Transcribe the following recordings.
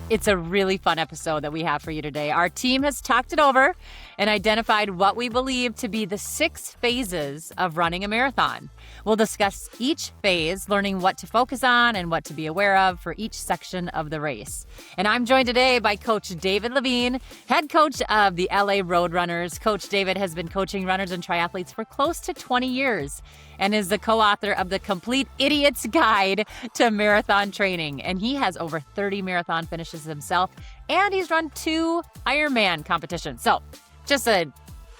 It's a really fun episode that we have for you today. Our team has talked it over and identified what we believe to be the 6 phases of running a marathon. We'll discuss each phase, learning what to focus on and what to be aware of for each section of the race. And I'm joined today by Coach David Levine, head coach of the LA Roadrunners. Coach David has been coaching runners and triathletes for close to 20 years and is the co-author of the Complete Idiot's Guide to Marathon Training. And he has over 30 marathon finishes himself, and he's run 2 Ironman competitions. So just a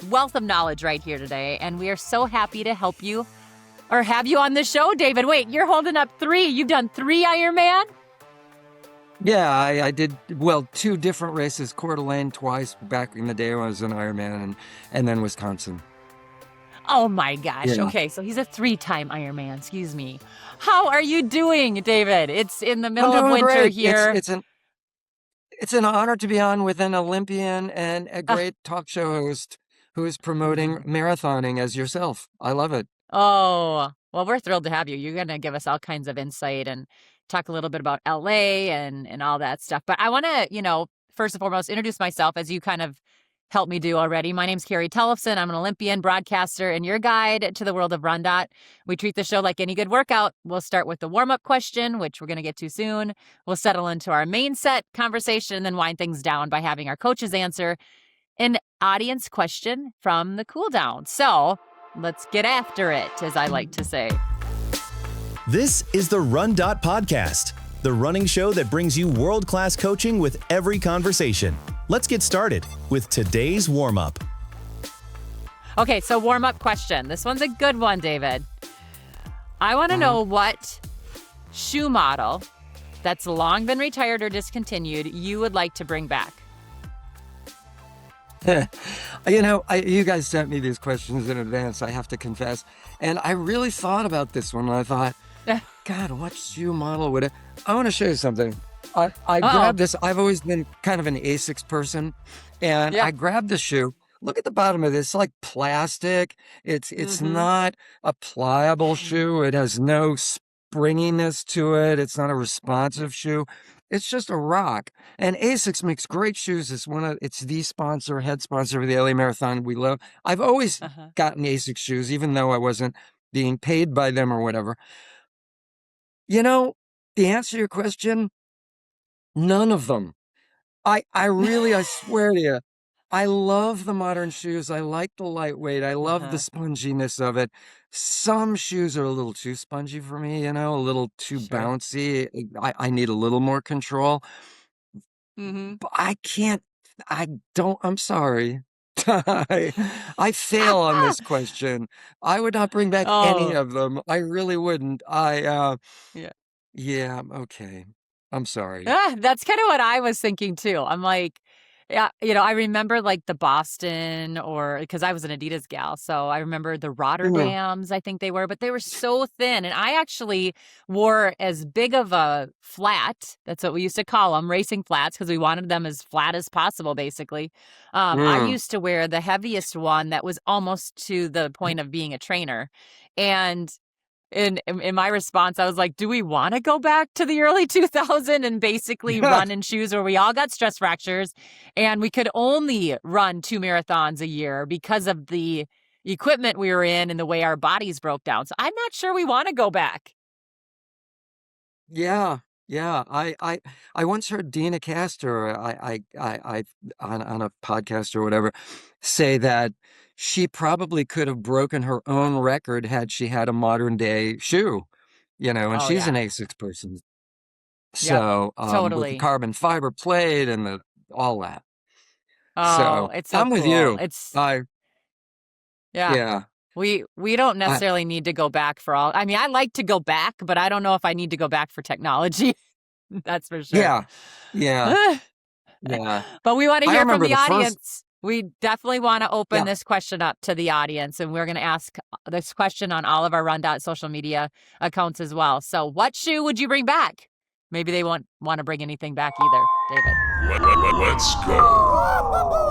wealth of knowledge right here today. And we are so happy to help you or have you on the show, David. Wait, you're holding up 3. You've done 3 Ironman? Yeah, I did, 2 different races, Coeur d'Alene twice back in the day when I was in Ironman, and then Wisconsin. Oh my gosh. Yeah. Okay, so he's a 3-time Ironman, excuse me. How are you doing, David? It's in the middle of winter great. here. It's an honor to be on with an Olympian and a great talk show host who is promoting marathoning as yourself. I love it. Oh, well, we're thrilled to have you. You're going to give us all kinds of insight and talk a little bit about LA and all that stuff. But I want to, first and foremost, introduce myself as you kind of helped me do already. My name's Carrie Tellefson. I'm an Olympian broadcaster and your guide to the world of RunDot. We treat the show like any good workout. We'll start with the warm-up question, which we're going to get to soon. We'll settle into our main set conversation and then wind things down by having our coaches answer an audience question from the cool down. So let's get after it, as I like to say. This is the RunDot Podcast, the running show that brings you world-class coaching with every conversation. Let's get started with today's warm-up. Okay, so warm-up question. This one's a good one, David. I want to know what shoe model that's long been retired or discontinued you would like to bring back. You guys sent me these questions in advance, I have to confess. And I really thought about this one. And I thought, God, what shoe model would it? I want to show you something. I grabbed this. I've always been kind of an Asics person. And I grabbed the shoe. Look at the bottom of this. It's like plastic. It's not a pliable shoe. It has no springiness to it. It's not a responsive shoe. It's just a rock. And Asics makes great shoes. It's the sponsor, head sponsor of the LA Marathon we love. I've always gotten Asics shoes, even though I wasn't being paid by them or whatever. The answer to your question, none of them. I swear to you, I love the modern shoes. I like the lightweight. I love the sponginess of it. Some shoes are a little too spongy for me, a little too bouncy. I need a little more control. But I'm sorry. I fail on this question. I would not bring back any of them. I really wouldn't. Yeah, okay. I'm sorry. That's kind of what I was thinking too. I'm like, I remember like the Boston because I was an Adidas gal. So I remember the Rotterdams, I think they were, but they were so thin. And I actually wore as big of a flat. That's what we used to call them, racing flats, because we wanted them as flat as possible, basically. I used to wear the heaviest one that was almost to the point of being a trainer. And in my response, I was like, do we want to go back to the early 2000s and basically run in shoes where we all got stress fractures and we could only run 2 marathons a year because of the equipment we were in and the way our bodies broke down? So I'm not sure we want to go back. Yeah. I once heard Dina Castor, I on a podcast or whatever, say that she probably could have broken her own record had she had a modern day shoe, and she's an Asics person. So totally. With the carbon fiber plate and all that. Oh, so it's so I'm cool. with you. Yeah. We don't necessarily need to go back for all. I mean, I like to go back, but I don't know if I need to go back for technology. That's for sure. Yeah. But we want to hear from the audience. We definitely want to open this question up to the audience, and we're going to ask this question on all of our RunDot social media accounts as well. So what shoe would you bring back? Maybe they won't want to bring anything back either, David. Let's go.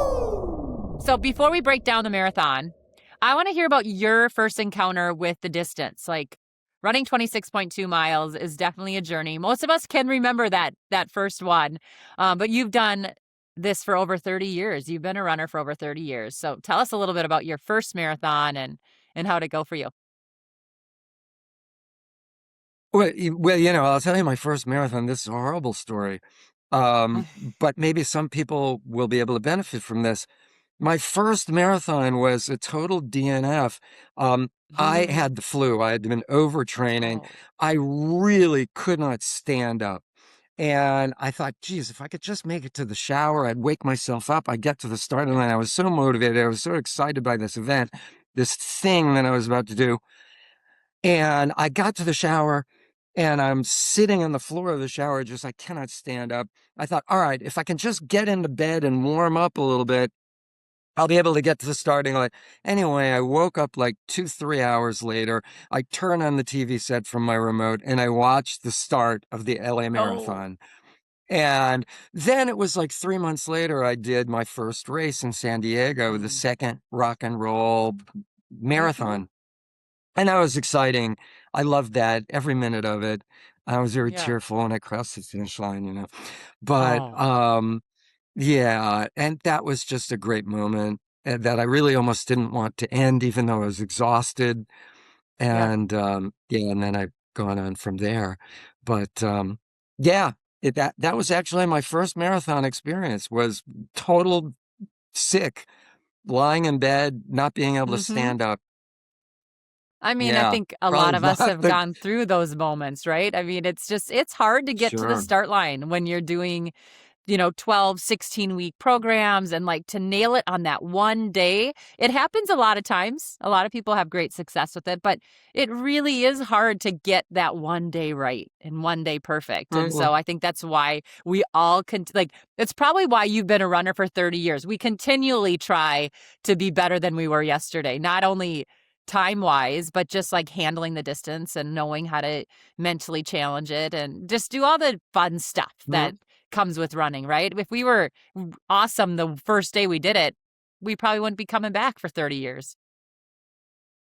So before we break down the marathon, I want to hear about your first encounter with the distance. Like, running 26.2 miles is definitely a journey. Most of us can remember that first one, but you've done this for over 30 years. You've been a runner for over 30 years. So tell us a little bit about your first marathon and how to go for you. Well, I'll tell you my first marathon. This is a horrible story. But maybe some people will be able to benefit from this. My first marathon was a total DNF. I had the flu. I had been overtraining. Oh. I really could not stand up. And I thought, geez, if I could just make it to the shower, I'd wake myself up. I'd get to the starting line. I was so motivated. I was so excited by this event, this thing that I was about to do. And I got to the shower and I'm sitting on the floor of the shower, I cannot stand up. I thought, all right, if I can just get into bed and warm up a little bit, I'll be able to get to the starting line. Anyway, I woke up like 2-3 hours later. I turned on the TV set from my remote and I watched the start of the LA Marathon. And then it was like 3 months later, I did my first race in San Diego, the second rock and roll marathon. And that was exciting. I loved that, every minute of it. I was very tearful when I crossed the finish line, But, yeah, and that was just a great moment that I really almost didn't want to end, even though I was exhausted. And, and then I've gone on from there. But, that was actually my first marathon experience, was total sick, lying in bed, not being able to stand up. I mean, I think a lot of us have gone through those moments, right? I mean, it's hard to get to the start line when you're doing, 12, 16-week programs, and like to nail it on that one day. It happens a lot of times. A lot of people have great success with it, but it really is hard to get that one day right and one day perfect. And so I think that's why we all it's probably why you've been a runner for 30 years. We continually try to be better than we were yesterday, not only time-wise, but just like handling the distance and knowing how to mentally challenge it and just do all the fun stuff that comes with running, right? If we were awesome the first day we did it, we probably wouldn't be coming back for 30 years.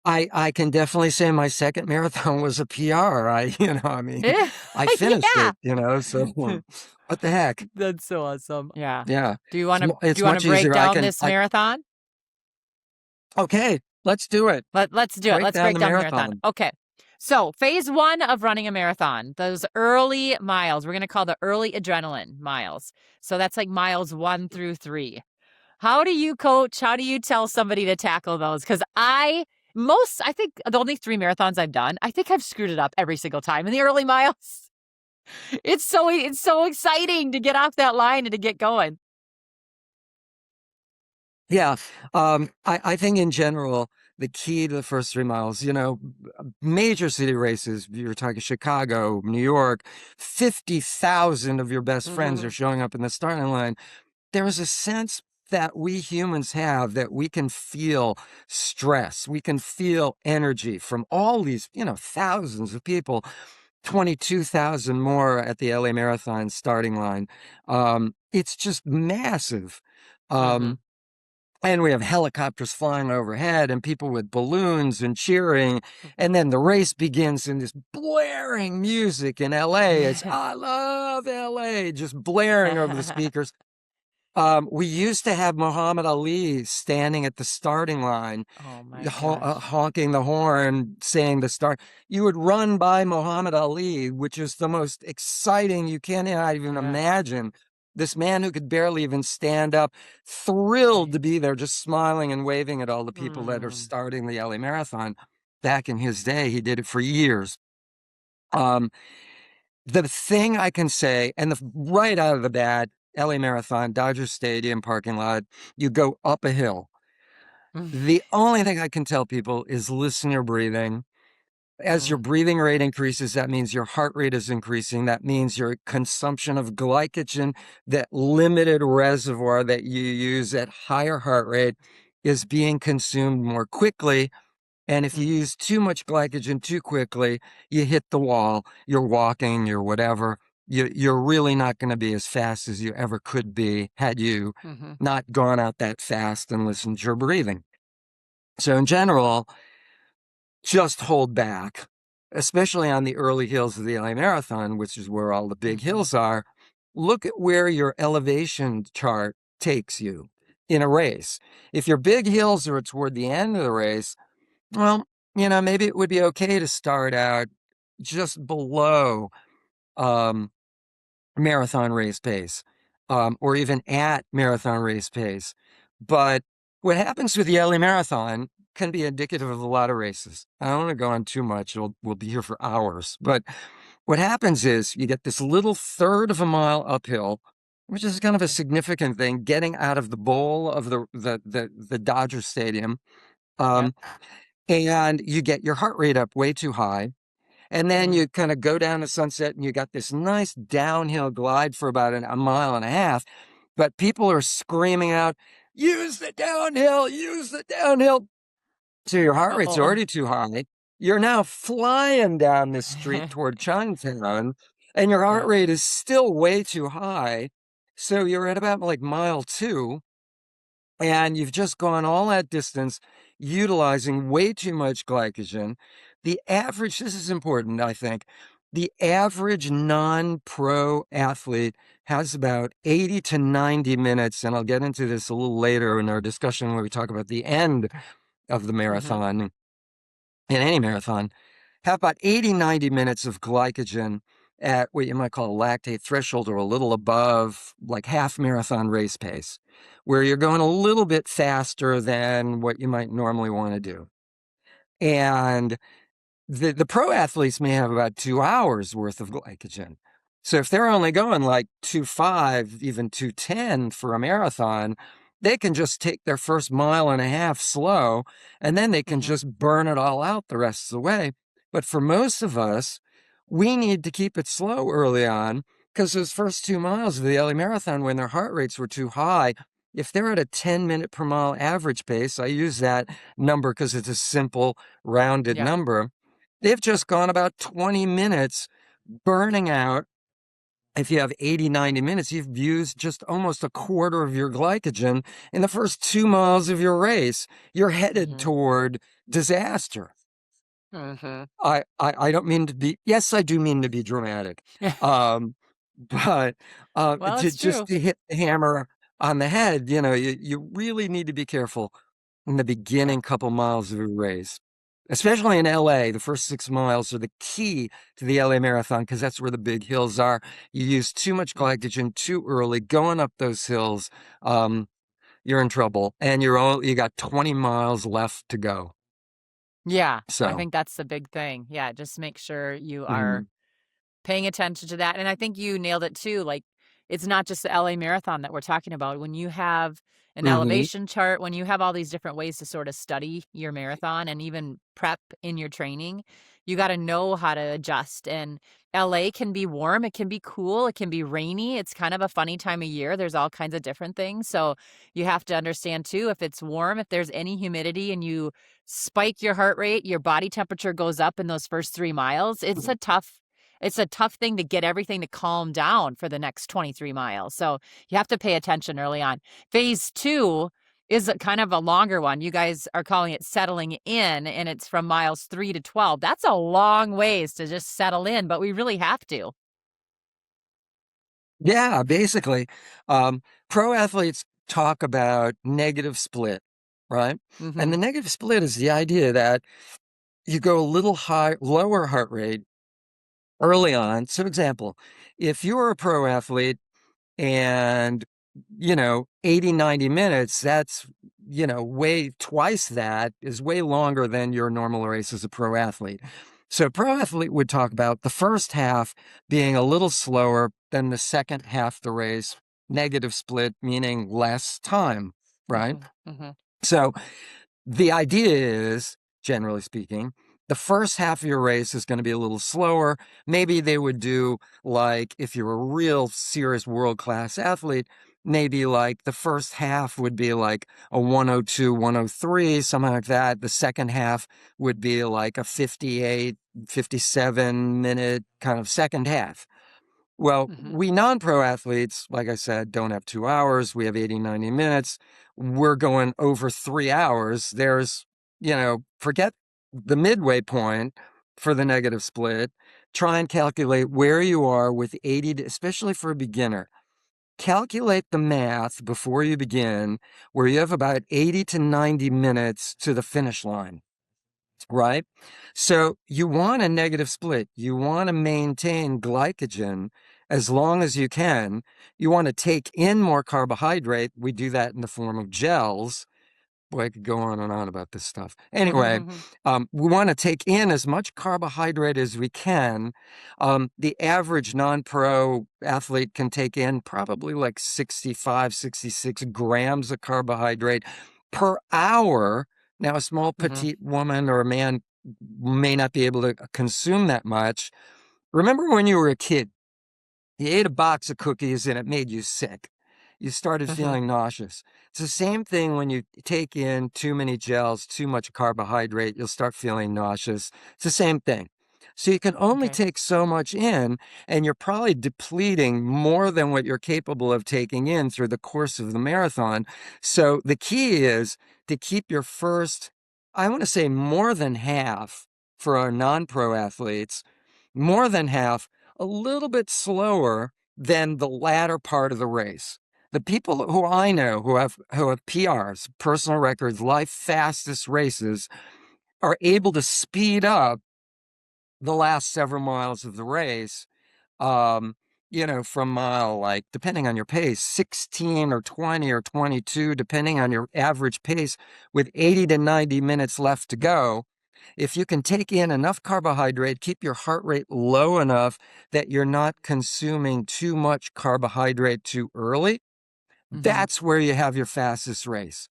I can definitely say my second marathon was a PR. I finished it, so what the heck? That's so awesome. Yeah. Yeah. Do you want to break down this marathon? Okay, let's do it. Let's do it. Let's break down the marathon. Okay. So phase 1 of running a marathon, those early miles, we're going to call the early adrenaline miles. So that's like miles 1 through 3. How do you coach? How do you tell somebody to tackle those? Because I think the only 3 marathons I've done, I think I've screwed it up every single time in the early miles. It's so exciting to get off that line and to get going. Yeah. I think in general, the key to the first 3 miles, major city races, you're talking Chicago, New York, 50,000 of your best friends are showing up in the starting line. There is a sense that we humans have that we can feel stress. We can feel energy from all these, thousands of people, 22,000 more at the LA Marathon starting line. It's just massive. And we have helicopters flying overhead and people with balloons and cheering. And then the race begins in this blaring music in LA. It's, I love LA, just blaring over the speakers. We used to have Muhammad Ali standing at the starting line, honking the horn, saying the start. You would run by Muhammad Ali, which is the most exciting, you cannot even imagine. This man who could barely even stand up, thrilled to be there, just smiling and waving at all the people that are starting the LA Marathon. Back in his day, he did it for years. The thing I can say, and right out of the bat, LA Marathon, Dodger Stadium parking lot, you go up a hill. The only thing I can tell people is listen to your breathing. As your breathing rate increases, that means your heart rate is increasing. That means your consumption of glycogen, that limited reservoir that you use at higher heart rate, is being consumed more quickly. And if you use too much glycogen too quickly, you hit the wall, you're walking, you're whatever. You're really not going to be as fast as you ever could be had you not gone out that fast and listened to your breathing. So in general, just hold back. especially on the early hills of the LA Marathon, which is where all the big hills are, look at where your elevation chart takes you in a race. If your big hills are toward the end of the race, well, maybe it would be okay to start out just below um, marathon race pace, or even at marathon race pace. But what happens with the LA Marathon can be indicative of a lot of races. I don't want to go on too much. We'll be here for hours. But what happens is you get this little third of a mile uphill, which is kind of a significant thing, getting out of the bowl of the Dodger Stadium. Yep. And you get your heart rate up way too high. And then you kind of go down to Sunset and you got this nice downhill glide for about a mile and a half. But people are screaming out, use the downhill, use the downhill. So your heart rate's Uh-oh. already too high. You're now flying down this street toward Chinatown, and your heart Yep. rate is still way too high. So you're at about like mile 2, and you've just gone all that distance utilizing way too much glycogen. The average, this is important, I think, the average non-pro athlete has about 80 to 90 minutes, and I'll get into this a little later in our discussion when we talk about the end of the marathon, in any marathon, have about 80, 90 minutes of glycogen at what you might call a lactate threshold, or a little above like half marathon race pace, where you're going a little bit faster than what you might normally want to do. And the pro athletes may have about 2 hours worth of glycogen. So if they're only going like 2:05, even 2:10 for a marathon, they can just take their first mile and a half slow, and then they can just burn it all out the rest of the way. But for most of us, we need to keep it slow early on, because those first 2 miles of the LA Marathon, when their heart rates were too high, if they're at a 10-minute per mile average pace, I use that number because it's a simple, rounded Yeah. number, they've just gone about 20 minutes burning out. If you have 80, 90 minutes, you've used just almost a quarter of your glycogen in the first 2 miles of your race. You're headed toward disaster. I don't mean to be, yes, I do mean to be dramatic. But Well, it's just true. to hit the hammer on the head, you really need to be careful in the beginning couple miles of a race. Especially in LA, the first 6 miles are the key to the LA Marathon, because that's where the big hills are. You use too much glycogen too early going up those hills, you're in trouble, and you got 20 miles left to go. Yeah, I So, think that's the big thing. Yeah, just make sure you are mhm, paying attention to that. And I think you nailed it too. Like, it's not just the LA Marathon that we're talking about. When you have an mhm. elevation chart, when you have all these different ways to sort of study your marathon and even prep in your training, you got to know how to adjust. And LA can be warm, it can be cool, it can be rainy. It's kind of a funny time of year. There's all kinds of different things. So you have to understand too, if it's warm, if there's any humidity and you spike your heart rate, your body temperature goes up in those first 3 miles. It's a tough thing to get everything to calm down for the next 23 miles. So you have to pay attention early on. Phase 2 is kind of a longer one. You guys are calling it settling in, and it's from miles 3 to 12. That's a long ways to just settle in, but we really have to. Yeah, basically, pro athletes talk about negative split, right? And the Mhm. negative split is the idea that you go a little lower heart rate early on. So, example, if you're a pro athlete and 80, 90 minutes, that's way twice that is way longer than your normal race as a pro athlete. So a pro athlete would talk about the first half being a little slower than the second half of the race, negative split meaning less time, right? Mhm. Mhm. So the idea is, generally speaking, the first half of your race is going to be a little slower. Maybe they would do, like, if you're a real serious world-class athlete, maybe like the first half would be like a 102, 103, something like that. The second half would be like a 58, 57-minute kind of second half. Well, Mhm. we non-pro athletes, like I said, don't have 2 hours. We have 80, 90 minutes. We're going over 3 hours. There's, forget the midway point. for the negative split. Try and calculate where you are with 80, especially for a beginner. Calculate the math before you begin, where you have about 80 to 90 minutes to the finish line, right? So you want a negative split. You want to maintain glycogen as long as you can. You want to take in more carbohydrate. We do that in the form of gels. Boy, I could go on and on about this stuff. Anyway, we want to take in as much carbohydrate as we can. The average non-pro athlete can take in probably like 65, 66 grams of carbohydrate per hour. Now, a small petite woman or a man may not be able to consume that much. Remember when you were a kid, you ate a box of cookies and it made you sick. You started feeling nauseous. It's the same thing when you take in too many gels, too much carbohydrate, you'll start feeling nauseous. It's the same thing. So you can only take so much in, and you're probably depleting more than what you're capable of taking in through the course of the marathon. So the key is to keep your first, I want to say more than half for our non-pro athletes, more than half, a little bit slower than the latter part of the race. The people who I know who have PRs, personal records, life fastest races, are able to speed up the last several miles of the race. From mile, like, depending on your pace, 16 or 20 or 22, depending on your average pace, with 80 to 90 minutes left to go. If you can take in enough carbohydrate, keep your heart rate low enough that you're not consuming too much carbohydrate too early, that's where you have your fastest race.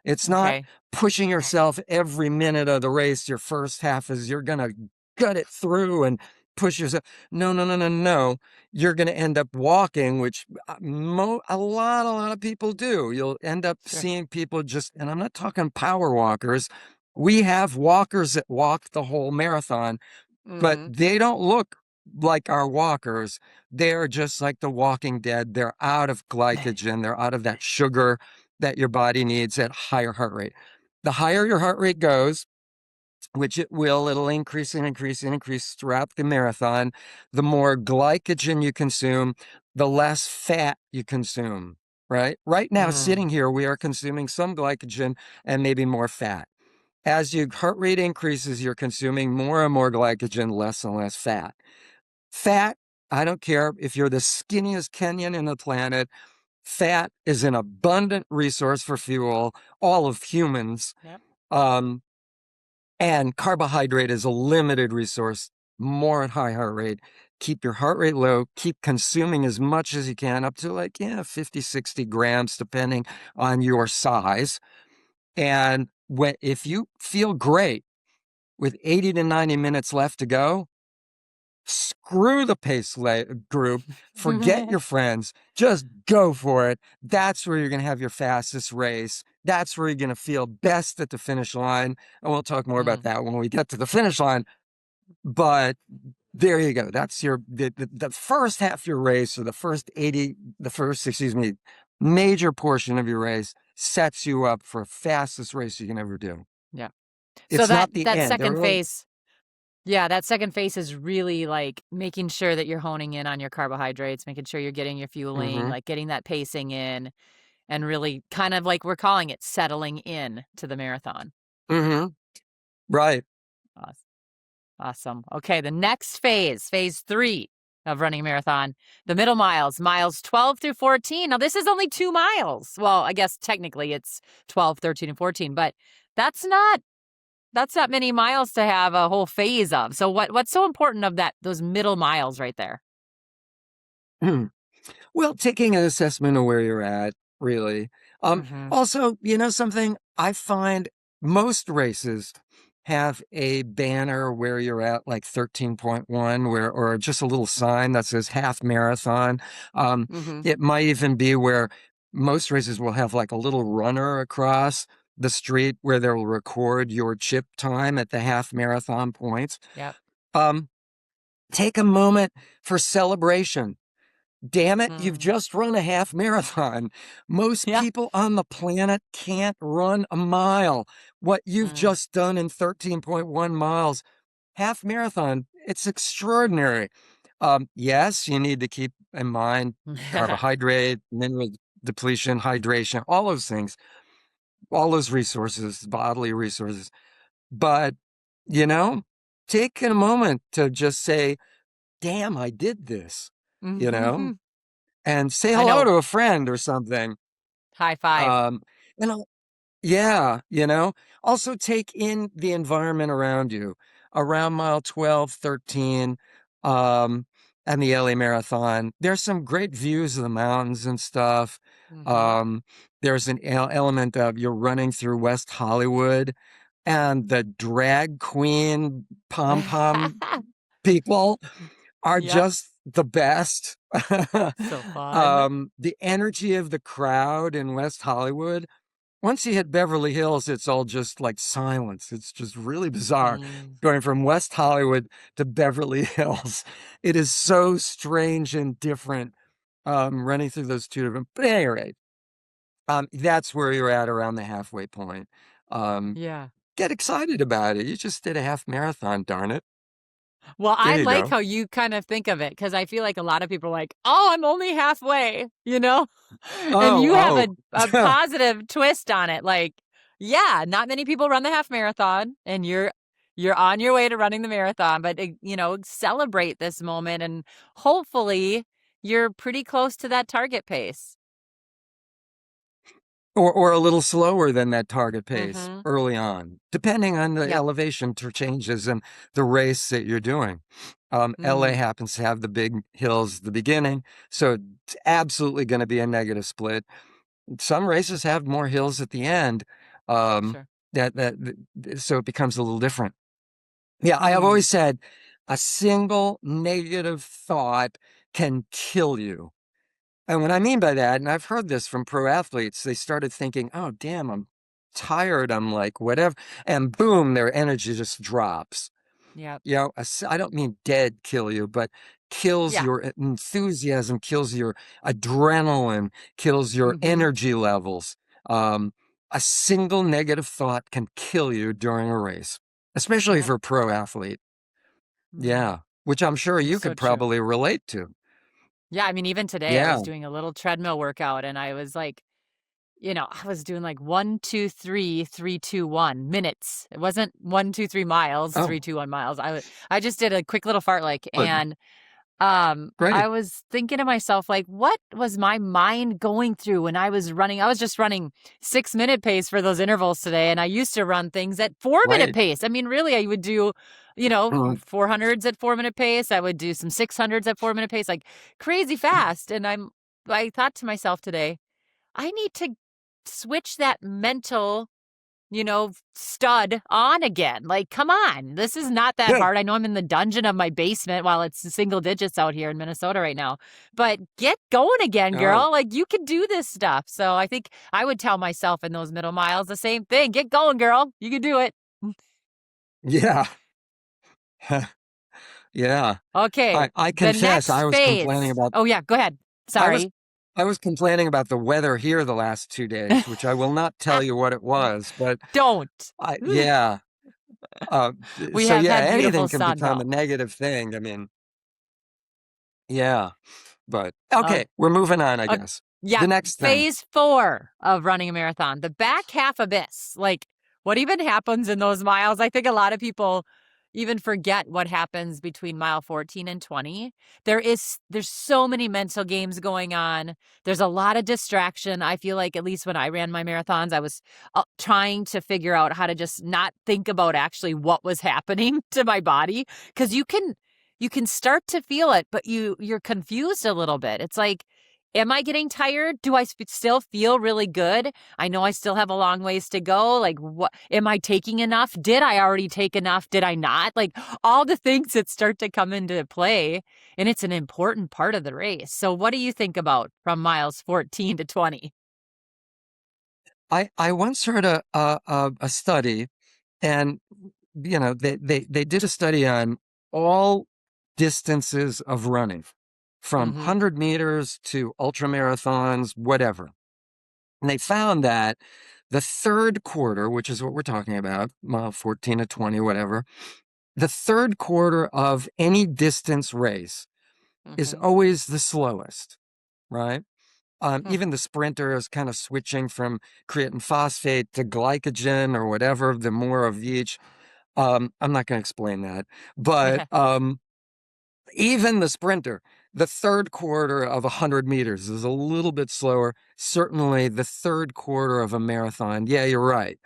It's not pushing yourself every minute of the race. Your first half is you're going to gut it through and push yourself. No. You're going to end up walking, which a lot of people do. You'll end up seeing people and I'm not talking power walkers. We have walkers that walk the whole marathon, but they don't look like our walkers. They're just like the Walking Dead. They're out of glycogen. They're out of that sugar that your body needs at higher heart rate. The higher your heart rate goes, which it'll increase and increase and increase throughout the marathon, the more glycogen you consume, the less fat you consume, right? Right now, sitting here, we are consuming some glycogen and maybe more fat. As your heart rate increases, you're consuming more and more glycogen, less and less fat. Fat, I don't care if you're the skinniest Kenyan in the planet, fat is an abundant resource for fuel, all of humans. And carbohydrate is a limited resource, more at high heart rate. Keep your heart rate low, keep consuming as much as you can, up to 50, 60 grams, depending on your size. And if you feel great with 80 to 90 minutes left to go, screw the pace group, forget your friends, just go for it. That's where you're going to have your fastest race. That's where you're going to feel best at the finish line. And we'll talk more about that when we get to the finish line. But there you go. That's the first half of your race, or major portion of your race sets you up for fastest race you can ever do. Yeah. It's so not the that end. second phase. Yeah, that second phase is really like making sure that you're honing in on your carbohydrates, making sure you're getting your fueling, like getting that pacing in, and really kind of like we're calling it settling in to the marathon. Right. Awesome. Okay, the next phase 3 of running a marathon, the middle miles 12 through 14. Now, this is only 2 miles. Well, I guess technically it's 12, 13, and 14, but that's not many miles to have a whole phase of. So what's so important of those middle miles right there? Well, taking an assessment of where you're at, really. Also, something, I find most races have a banner where you're at, like 13.1, or just a little sign that says half marathon. It might even be where most races will have like a little runner across the street where they'll record your chip time at the half marathon points. Take a moment for celebration. Damn it, you've just run a half marathon. Most people on the planet can't run a mile. What you've just done in 13.1 miles, half marathon, it's extraordinary. Yes, you need to keep in mind carbohydrate, mineral depletion, hydration, all those things, all those resources, bodily resources. But, you know, take a moment to just say, damn, I did this, you know, Mhm. and say I hello know. to a friend or something. High five. Um, and yeah, also take in the environment around you. Around mile 12, 13, and the LA Marathon, there's some great views of the mountains and stuff. Mhm. Um, there's an element of you're running through West Hollywood and the drag queen pom-pom people are Yep. just the best. So fun. The energy of the crowd in West Hollywood, once you hit Beverly Hills, it's all just like silence. It's just really bizarre Mm. going from West Hollywood to Beverly Hills. It is so strange and different, running through those two different. But at any rate, that's where you're at around the halfway point. Um, Yeah. get excited about it. You just did a half marathon, darn it. Well, There I you like go. how you kind of think of it because I feel like a lot of people are like, "Oh, I'm only halfway," you know? And you have Oh, a oh. positive twist on it. Like, yeah, not many people run the half marathon, and you're on your way to running the marathon, but celebrate this moment, and hopefully you're pretty close to that target pace. Or a little slower than that target pace Mhm. early on, depending on the Yep. elevation changes and the race that you're doing. LA Mm. happens to have the big hills at the beginning, so it's absolutely going to be a negative split. Some races have more hills at the end. Um, Sure. so it becomes a little different. Yeah, I have Mm. always said a single negative thought can kill you. And what I mean by that, and I've heard this from pro athletes, they started thinking, oh, damn, I'm tired. I'm like, whatever. And boom, their energy just drops. Yep. I don't mean dead kill you, but kills Yeah. your enthusiasm, kills your adrenaline, kills your Mhm. energy levels. Um, a single negative thought can kill you during a race, especially Yep. for a pro athlete. Mm. Yeah, which I'm sure It's you so could true. probably relate to. Yeah, I mean, even today I Yeah. was doing a little treadmill workout and I was like, I was doing like 1, 2, 3, 3, 2, 1 minutes. It wasn't 1, 2, 3 miles, Oh, 3, 2, 1 miles. I just did a quick little fartlek but and great. I was thinking to myself, like, what was my mind going through when I was running? I was just running 6 minute pace for those intervals today. And I used to run things at 4 minute Right. pace. I mean, really, I would do, Mm. 400s at 4 minute pace. I would do some 600s at 4 minute pace, like crazy fast. And I thought to myself today, I need to switch that mental stud on again. Like, come on. This is not that Yeah, hard. I know I'm in the dungeon of my basement while it's single digits out here in Minnesota right now, but get going again, oh, girl. Like, you can do this stuff. So I think I would tell myself in those middle miles the same thing. Get going, girl. You can do it. yeah. Yeah. Okay. I The confess I next was complaining phase. about Oh, yeah. Go ahead. I was Sorry. I was complaining about the weather here the last 2 days, which I will not tell you what it was, but Don't. yeah. We So have yeah, had anything beautiful can sun, become a though. negative thing. I mean, yeah. But Uh, okay, we're moving on, I Uh, guess. yeah, The next thing. phase 4 of running a marathon, the back half abyss. Like, what even happens in those miles? I think a lot of people even forget what happens between mile 14 and 20. There's so many mental games going on. There's a lot of distraction. I feel like at least when I ran my marathons, I was trying to figure out how to just not think about actually what was happening to my body because you can start to feel it, but you're confused a little bit. It's like, am I getting tired? Do I still feel really good? I know I still have a long ways to go. Like, what am I taking enough? Did I already take enough? Did I not? Like, all the things that start to come into play, and it's an important part of the race. So, what do you think about from miles 14 to 20? I once heard a study, and they did a study on all distances of running, from Mm-hmm. 100 meters to ultra marathons, whatever. And they found that the third quarter, which is what we're talking about, mile 14 to 20, whatever, the third quarter of any distance race is Mm-hmm. always the slowest, right? Hmm. Even the sprinter is kind of switching from creatine phosphate to glycogen or whatever, the more of each. I'm not going to explain that, but even the sprinter, the third quarter of 100 meters is a little bit slower. Certainly the third quarter of a marathon. Yeah, you're right.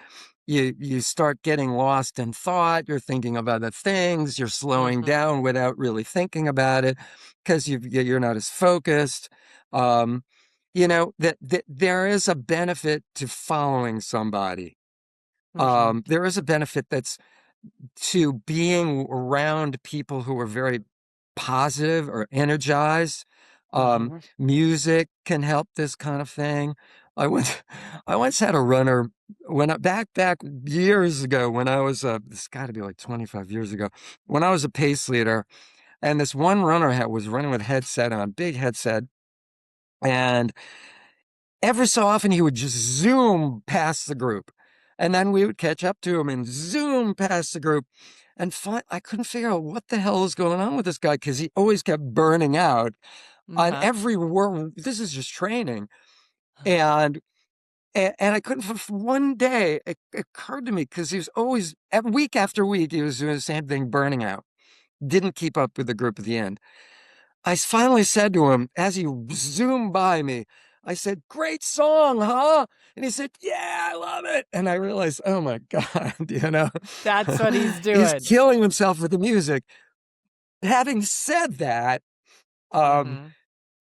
You start getting lost in thought. You're thinking of other things. You're slowing Mm-hmm. down without really thinking about it because you're not as focused. Um, that there is a benefit to following somebody. Mm-hmm. There is a benefit that's to being around people who are very positive or energized. Mm-hmm. Music can help this kind of thing. I once, I once had a runner back years ago when I was this got to be like 25 years ago when I was a pace leader, and this one runner was running with headset on, big headset, and every so often he would just zoom past the group, and then we would catch up to him and zoom past the group. And I couldn't figure out what the hell was going on with this guy because he always kept burning out on Uh-huh. every word. This is just training. And I couldn't, for one day, it occurred to me because he was always, week after week, he was doing the same thing, burning out. Didn't keep up with the group at the end. I finally said to him, as he zoomed by me, I said, "Great song, huh?" And he said, "Yeah, I love it." And I realized, oh my God, That's what he's he's doing. killing himself with the music. Having said that, um, Mm-hmm.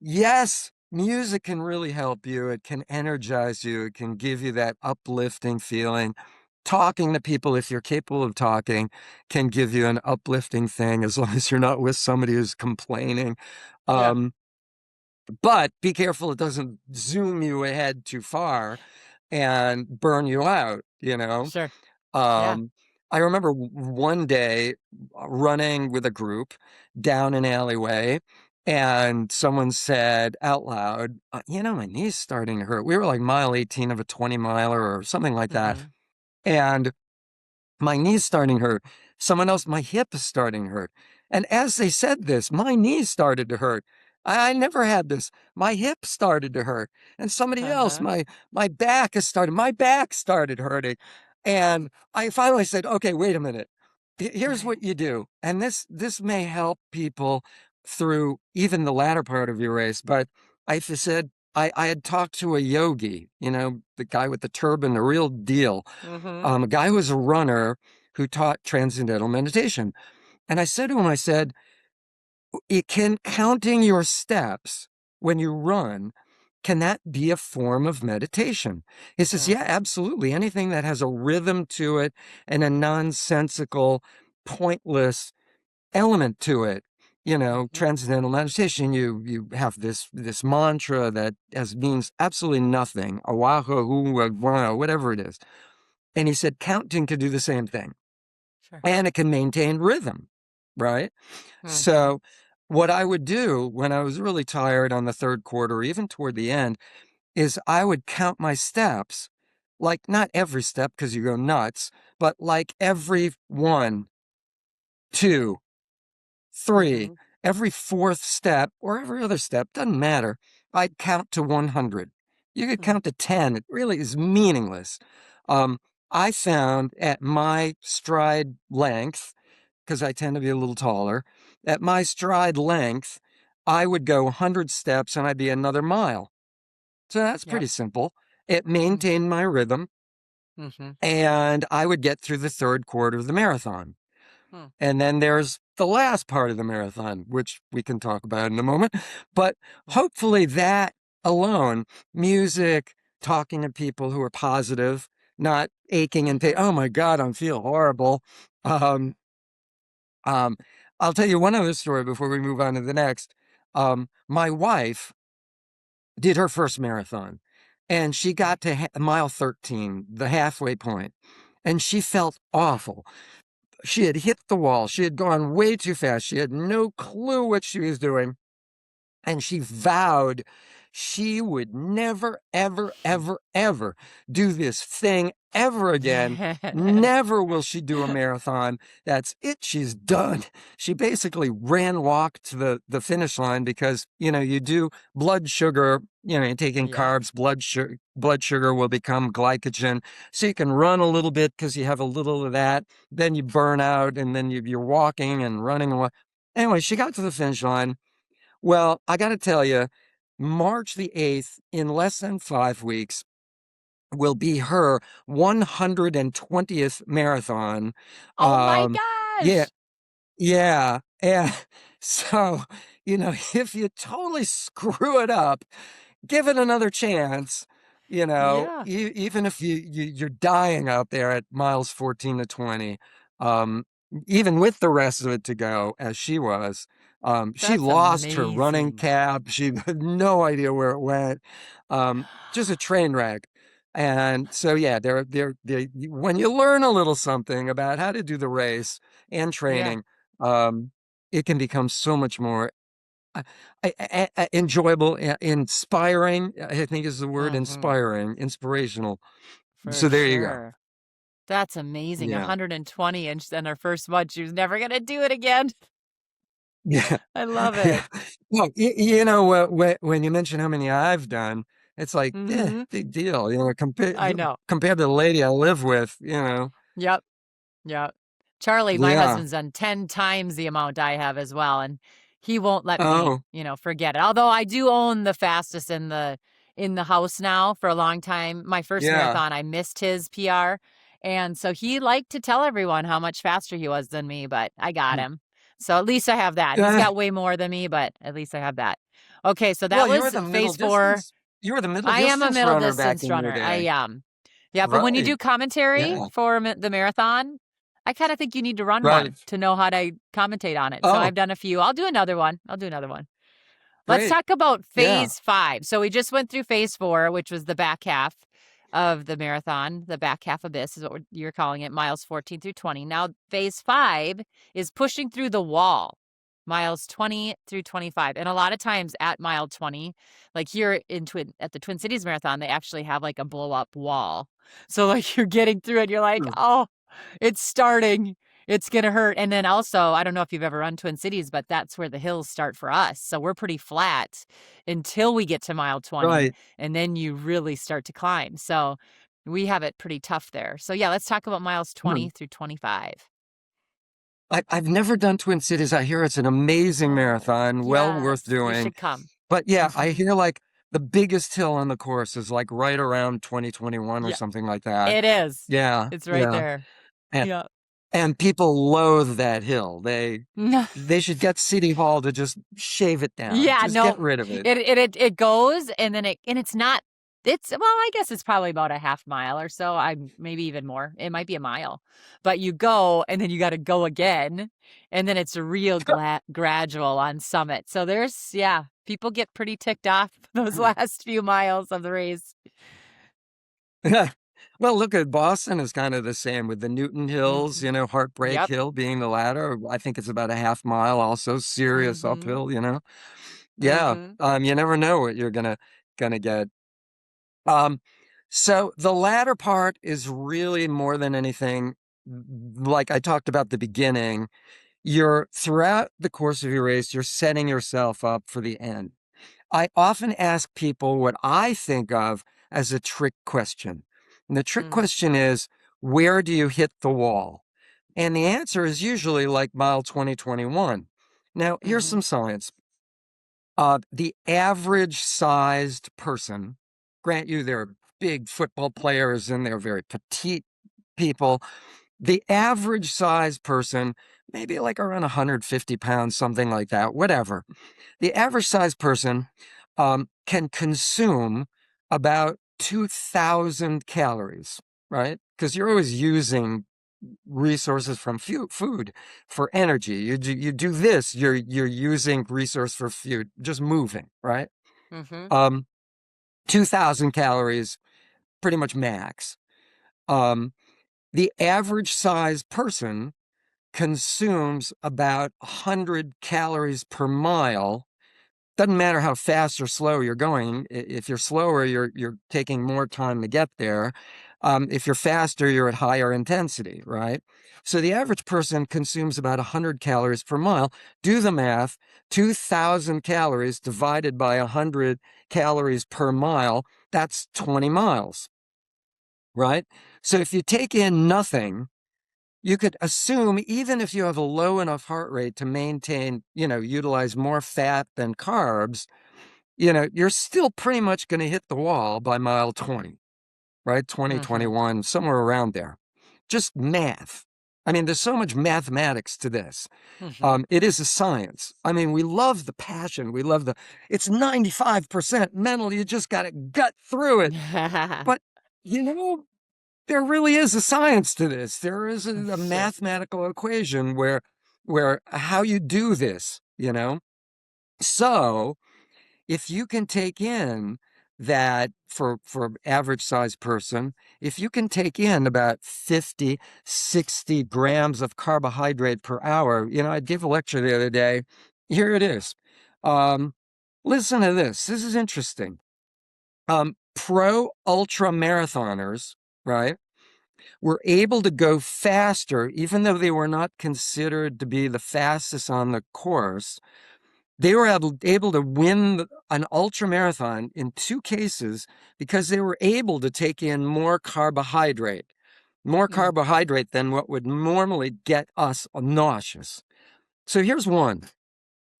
yes, music can really help you. It can energize you. It can give you that uplifting feeling. Talking to people, if you're capable of talking, can give you an uplifting thing as long as you're not with somebody who's complaining. Yeah. Um, but be careful it doesn't zoom you ahead too far and burn you out, you know? Sure. Yeah. Um, I remember one day running with a group down an alleyway, and someone said out loud, my knee's starting to hurt. We were like mile 18 of a 20 miler or something like that. Mm-hmm. And my knee's starting to hurt. Someone else, my hip is starting to hurt. And as they said this, my knees started to hurt. I never had this. My hip started to hurt. And somebody else, Uh-huh. my back started hurting. And I finally said, okay, wait a minute. Here's what you do. And this may help people through even the latter part of your race. But I said, I had talked to a yogi, the guy with the turban, the real deal, Mm-hmm. a guy who was a runner who taught transcendental meditation. And I said to him, I said, counting your steps when you run, can that be a form of meditation? He says, Yeah. yeah, absolutely. Anything that has a rhythm to it and a nonsensical, pointless element to it. Mm-hmm. Transcendental meditation, you have this mantra that means absolutely nothing, whatever it is. And he said, counting could do the same thing. Sure. And it can maintain rhythm, right? Mm-hmm. So what I would do when I was really tired on the third quarter, even toward the end, is I would count my steps, like not every step because you go nuts, but like every 1, 2, 3, Mm-hmm. every fourth step or every other step, doesn't matter. I'd count to 100. You could count to 10. It really is meaningless. Um, I found at my stride length, because I tend to be a little taller, at my stride length, I would go 100 steps and I'd be another mile. So that's Yep. pretty simple. It Mm-hmm. maintained my rhythm, Mm-hmm. and I would get through the third quarter of the marathon. Hmm. And then there's the last part of the marathon, which we can talk about in a moment. But hopefully that alone, music, talking to people who are positive, not aching and pain. Mm-hmm. Oh my God, I feel horrible. Um, um, I'll tell you one other story before we move on to the next. My wife did her first marathon, and she got to mile 13, the halfway point, and she felt awful. She had hit the wall. She had gone way too fast. She had no clue what she was doing. And she vowed she would never, ever, ever, ever do this thing ever again. Never will she do a marathon. That's it. She's done. She basically walked to the finish line because, you do blood sugar, you're taking Yeah. carbs, blood sugar will become glycogen. So you can run a little bit because you have a little of that. Then you burn out and then you're walking and running. Anyway, she got to the finish line. Well, I got to tell you, March the 8th, in less than 5 weeks, will be her 120th marathon. Oh my Yeah, gosh. yeah. And so, if you totally screw it up, give it another chance. Yeah. Even if you're dying out there at miles 14 to 20, um, even with the rest of it to go, as she was, she That's lost her running amazing. tab. She had no idea where it went. Just a train wreck. And so, yeah, when you learn a little something about how to do the race and Yeah. training, it can become so much more uh, enjoyable, inspiring, I think is the word, Hmm. inspirational. For So there you go. sure. That's amazing. Yeah. 120 inch and her first one. She was never going to do it again. Yeah. I love Yeah. it. Well, you know what, when you mention how many I've done, it's like, Hmm. big deal, I know. compared to the lady I live with, Yep. Yep. Charlie, my Yeah. husband's done 10 times the amount I have as well, and he won't let me, Oh, forget it. Although I do own the fastest in the house now for a long time. My first yeah. marathon, I missed his PR, and so he liked to tell everyone how much faster he was than me, but I got him. So at least I have that. He's Uh, got way more than me, but at least I have that. Okay, so that well, was phase 4. you were the middle I am a distance middle runner back distance in your runner. I day. am. Yeah, but when you Right. do commentary Yeah. for the marathon, I kind of think you need to run Right. one to know how to commentate on it. So Oh, I've done a few. I'll do another one. Let's great. talk about Yeah. phase 5. So we just went through phase 4, which was the back half of the marathon. The back half abyss is what you're calling it, miles 14 through 20. Now, phase 5 is pushing through the wall, miles 20 through 25. And a lot of times at mile 20, like here at the Twin Cities Marathon, they actually have like a blow up wall. So like you're getting through it, you're like, Hmm. oh, it's starting. It's going to hurt. And then also, I don't know if you've ever run Twin Cities, but that's where the hills start for us. So we're pretty flat until we get to mile 20, Right. and then you really start to climb. So we have it pretty tough there. So yeah, let's talk about miles Hmm. 20 through 25. I've never done Twin Cities. I hear it's an amazing Oh, marathon, well worth yes. You doing. should come. But yeah, I hear like the biggest hill on the course is like right around 2021 or Yeah, something like that. it is. Yeah, It's right yeah. there. And Yeah. and people loathe that hill. They should get City Hall to just shave it down. Yeah, Just get no, rid of it. it goes and then it's not, well, I guess it's probably about a half mile or so. Maybe even more. It might be a mile, but you go and then you got to go again. And then it's a real gradual on summit. So people get pretty ticked off those last few miles of the race. Well, look at Boston is kind of the same with the Newton Hills, Hmm. Heartbreak Yep. Hill being the latter. I think it's about a half mile, also serious Hmm. uphill. Yeah. Hmm. You never know what you're gonna get. Um, so the latter part is really more than anything, like I talked about the beginning, you're throughout the course of your race, you're setting yourself up for the end. I often ask people what I think of as a trick question. And the trick Mm. question is, where do you hit the wall? And the answer is usually like mile 2021. Now, here's Hmm. some science. The average sized person, grant you they're big football players and they're very petite people, the average sized person, maybe like around 150 pounds, something like that, whatever. The average sized person can consume about 2,000 calories, right? Because you're always using resources from food for energy. You do this, you're using resource for food, just moving, right? Hmm. Um, 2,000 calories, pretty much max. Um, the average size person consumes about 100 calories per mile doesn't matter how fast or slow you're going. If you're slower, you're taking more time to get there. If you're faster, you're at higher intensity, right? So the average person consumes about 100 calories per mile. Do the math, 2,000 calories divided by 100 calories per mile, that's 20 miles, right? So if you take in nothing, you could assume, even if you have a low enough heart rate to maintain, utilize more fat than carbs, you're still pretty much going to hit the wall by mile 20, right? 20, 21, somewhere around there. Just math. I mean, there's so much mathematics to this. It is a science. I mean, we love the passion. We love it's 95% mental. You just got to gut through it. But, there really is a science to this. There is a mathematical equation where how you do this, So if you can take in that for average size person, if you can take in about 50, 60 grams of carbohydrate per hour, I gave a lecture the other day. Here it is. Listen to this. This is interesting. Pro ultra marathoners, right, were able to go faster, even though they were not considered to be the fastest on the course. They were able to win an ultra marathon in 2 cases because they were able to take in more carbohydrate than what would normally get us nauseous. So here's one.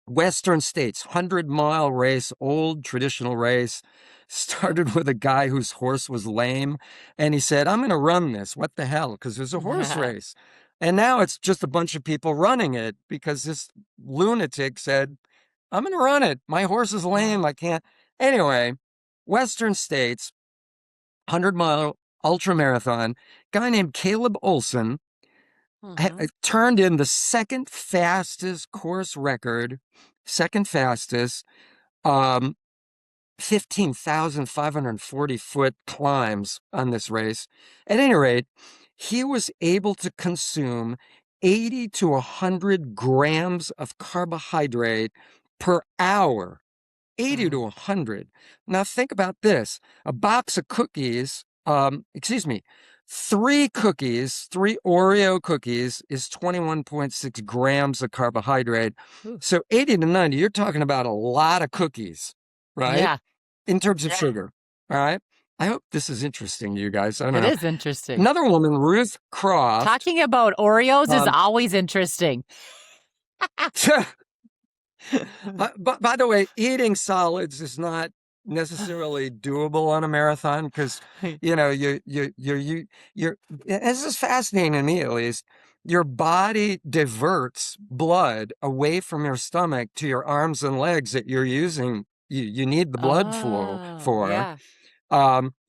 Western States, 100-mile race, old traditional race, started with a guy whose horse was lame. And he said, I'm going to run this. What the hell? Because there's a horse race. And now it's just a bunch of people running it because this lunatic said, I'm going to run it. My horse is lame. I can't. Anyway, Western States, 100-mile ultra marathon, guy named Caleb Olson turned in the second fastest course record, 15,540 foot climbs on this race. At any rate, he was able to consume 80 to 100 grams of carbohydrate per hour. 80 to 100. Now think about this. A box of cookies, 3 cookies, 3 Oreo cookies is 21.6 grams of carbohydrate. So 80 to 90, you're talking about a lot of cookies, right? Yeah. In terms of sugar, all right? I hope this is interesting to you guys. I don't know. It is interesting. Another woman, Ruth Croft. Talking about Oreos is always interesting. But by the way, eating solids is not necessarily doable on a marathon because this is fascinating to me, at least. Your body diverts blood away from your stomach to your arms and legs that you're using. You need the blood flow for. Yeah.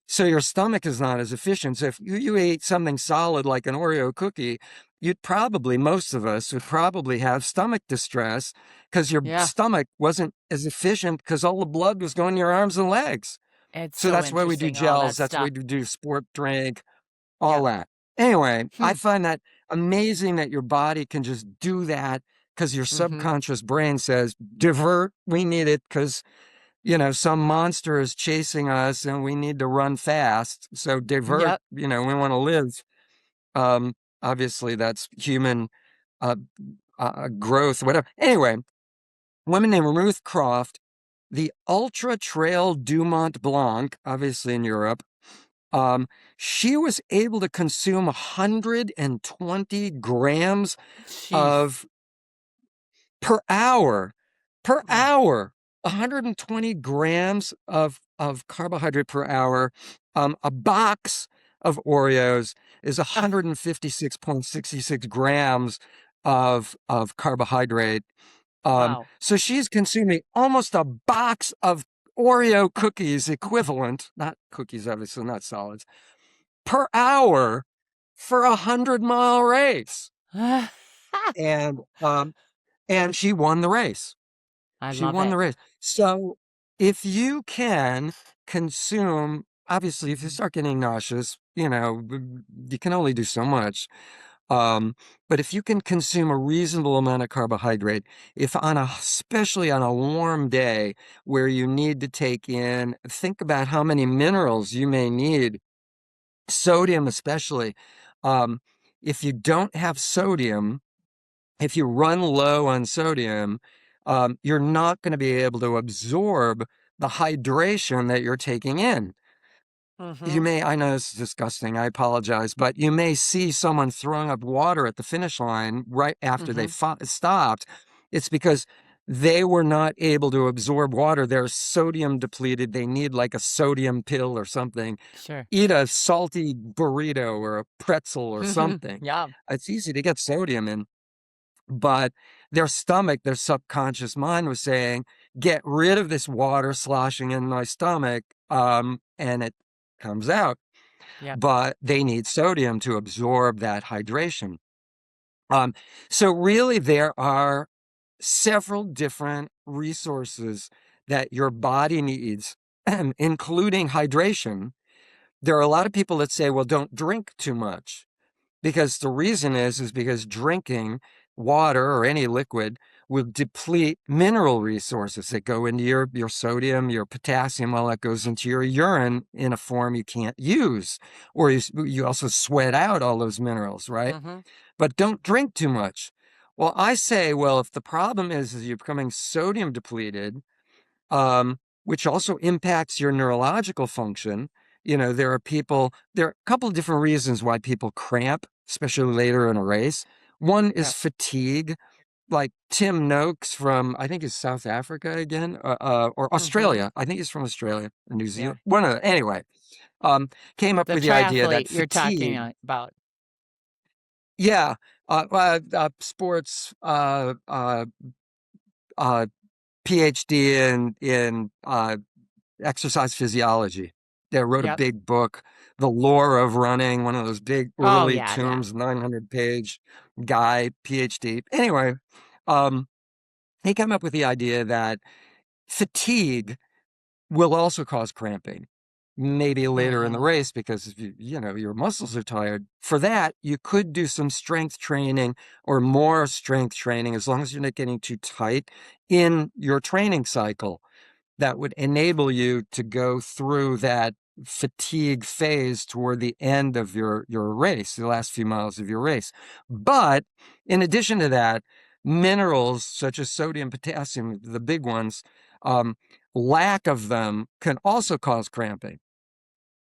So your stomach is not as efficient. So if you ate something solid like an Oreo cookie, most of us would probably have stomach distress because your stomach wasn't as efficient because all the blood was going to your arms and legs. So that's why we do gels. That's why we do sport drink, all that. Anyway, I find that amazing that your body can just do that because your subconscious brain says, divert, we need it because some monster is chasing us and we need to run fast. So divert, we want to live. Obviously that's human growth, whatever. Anyway, woman named Ruth Croft, the Ultra Trail du Mont Blanc, obviously in Europe, she was able to consume 120 grams per hour. 120 grams of carbohydrate per hour. A box of Oreos is 156.66 grams of carbohydrate. Wow. So she's consuming almost a box of Oreo cookies equivalent, not cookies, obviously not solids, per hour for a 100-mile race. And she won the race. She won the race. So if you can consume, obviously, if you start getting nauseous, you can only do so much. But if you can consume a reasonable amount of carbohydrate, especially on a warm day where you need to take in, think about how many minerals you may need, sodium especially. Um, if you don't have sodium, if you run low on sodium, you're not going to be able to absorb the hydration that you're taking in. You Mm-hmm. may, I know this is disgusting, I apologize, but you may see someone throwing up water at the finish line right after they Mm-hmm. stopped. It's because they were not able to absorb water. They're sodium depleted. They need like a sodium pill or something. Sure. Eat a salty burrito or a pretzel or something. Yeah. It's easy to get sodium in, but their stomach, their subconscious mind was saying, get rid of this water sloshing in my stomach. And it comes out, Yep. but they need sodium to absorb that hydration. Um, so really there are several different resources that your body needs, including hydration. There are a lot of people that say, well, don't drink too much. Because the reason is because drinking water or any liquid will deplete mineral resources that go into your sodium, your potassium, all that goes into your urine in a form you can't use. Or you also sweat out all those minerals, right? Mm-hmm. But don't drink too much. Well, I say, well, if the problem is you're becoming sodium depleted, which also impacts your neurological function. There are a couple of different reasons why people cramp, especially later in a race. One is Yep. fatigue, like Tim Noakes from, I think he's South Africa again, or Mm-hmm. Australia. I think he's from Australia or New Yeah. Zealand. One of anyway, came up The with the idea that triathlete you're talking fatigue, about. yeah, sports, uh, PhD in exercise physiology. They wrote a Yep. big book, The Lore of Running, one of those big Oh, early yeah. Yeah. tomes, 900-page guy, PhD. Anyway, um, he came up with the idea that fatigue will also cause cramping, maybe later in the Mm-hmm. race because if your muscles are tired. For that, you could do some strength training or more strength training as long as you're not getting too tight in your training cycle. That would enable you to go through that fatigue phase toward the end of your race, the last few miles of your race. But in addition to that, minerals such as sodium, potassium, the big ones, lack of them can also cause cramping.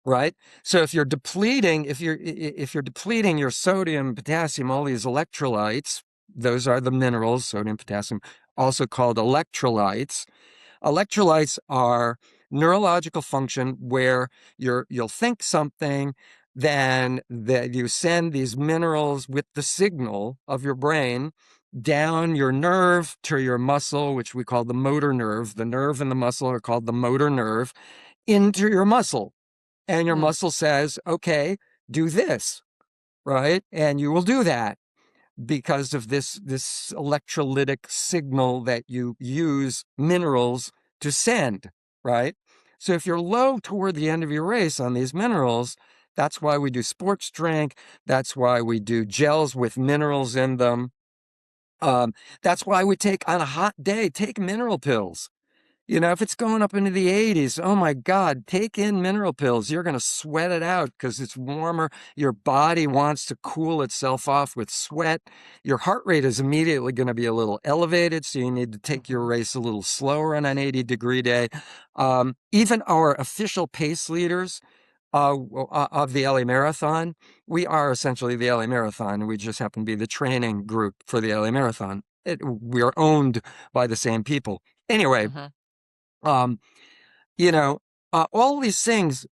Right. So if you're depleting your sodium, potassium, all these electrolytes, those are the minerals, sodium, potassium, also called electrolytes. Electrolytes are neurological function where you'll think something, then that you send these minerals with the signal of your brain down your nerve to your muscle, which we call the motor nerve. The nerve and the muscle are called the motor nerve, into your muscle. And your Mm. muscle says, okay, do this, right? And you will do that because of this electrolytic signal that you use minerals to send, right? So if you're low toward the end of your race on these minerals, that's why we do sports drink. That's why we do gels with minerals in them. That's why we on a hot day, take mineral pills. If it's going up into the 80s, oh my God, take in mineral pills. You're going to sweat it out because it's warmer. Your body wants to cool itself off with sweat. Your heart rate is immediately going to be a little elevated, so you need to take your Mm-hmm. race a little slower on an 80-degree day. Even our official pace leaders of the LA Marathon, we are essentially the LA Marathon. We just happen to be the training group for the LA Marathon. We are owned by the same people. Anyway, Mm-hmm. um, all these things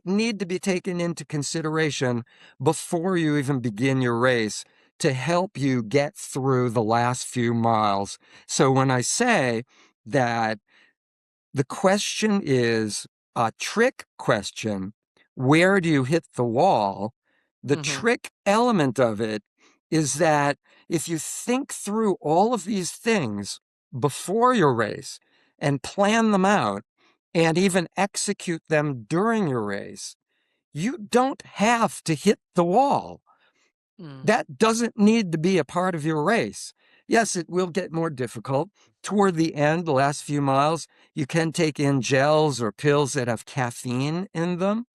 need to be taken into consideration before you even begin your race to help you get through the last few miles. So when I say that the question is a trick question, where do you hit the wall? The Mm-hmm. trick element of it is that if you think through all of these things before your race and plan them out and even execute them during your race, you don't have to hit the wall. Mm. That doesn't need to be a part of your race. Yes, it will get more difficult. Toward the end, the last few miles, you can take in gels or pills that have caffeine in them.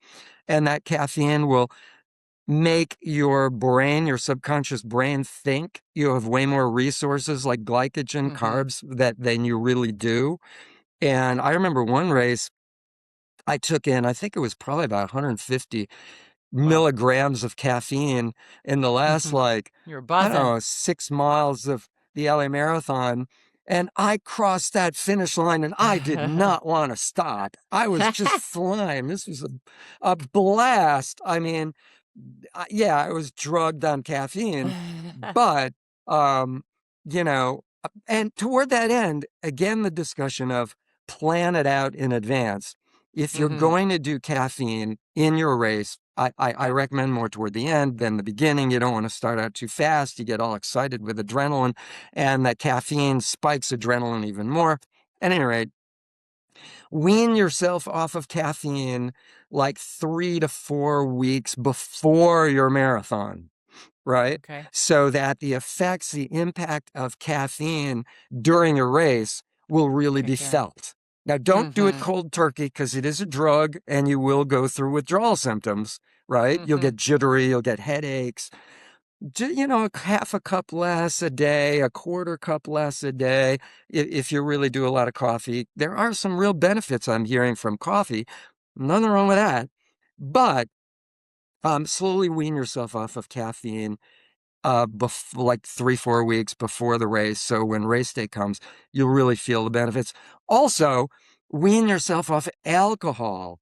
And that caffeine will make your brain, your subconscious brain, think you have way more resources like glycogen, carbs than you really do. And I remember one race I took in, I think it was probably about 150 Wow. milligrams of caffeine in the last, like, You're I don't buzzing. know, 6 miles of the LA Marathon. And I crossed that finish line and I did not want to stop. I was just flying. This was a blast. I mean, yeah, I was drugged on caffeine, but, um, and toward that end, again, the discussion of plan it out in advance. If you're going to do caffeine in your race, I Yep. recommend more toward the end than the beginning. You don't want to start out too fast. You get all excited with adrenaline, and that caffeine spikes adrenaline even more. At any rate, wean yourself off of caffeine like 3 to 4 weeks before your marathon, right? Okay. So that the effects, the impact of caffeine during a race will really be Kick in. felt. Now, don't do it cold turkey because it is a drug and you will go through withdrawal symptoms, right? You'll get jittery, you'll get headaches. Half a cup less a day, a quarter cup less a day. If you really do a lot of coffee, there are some real benefits I'm hearing from coffee. Nothing wrong with that. But slowly wean yourself off of caffeine like 3-4 weeks before the race. So when race day comes, you'll really feel the benefits. Also, wean yourself off alcohol.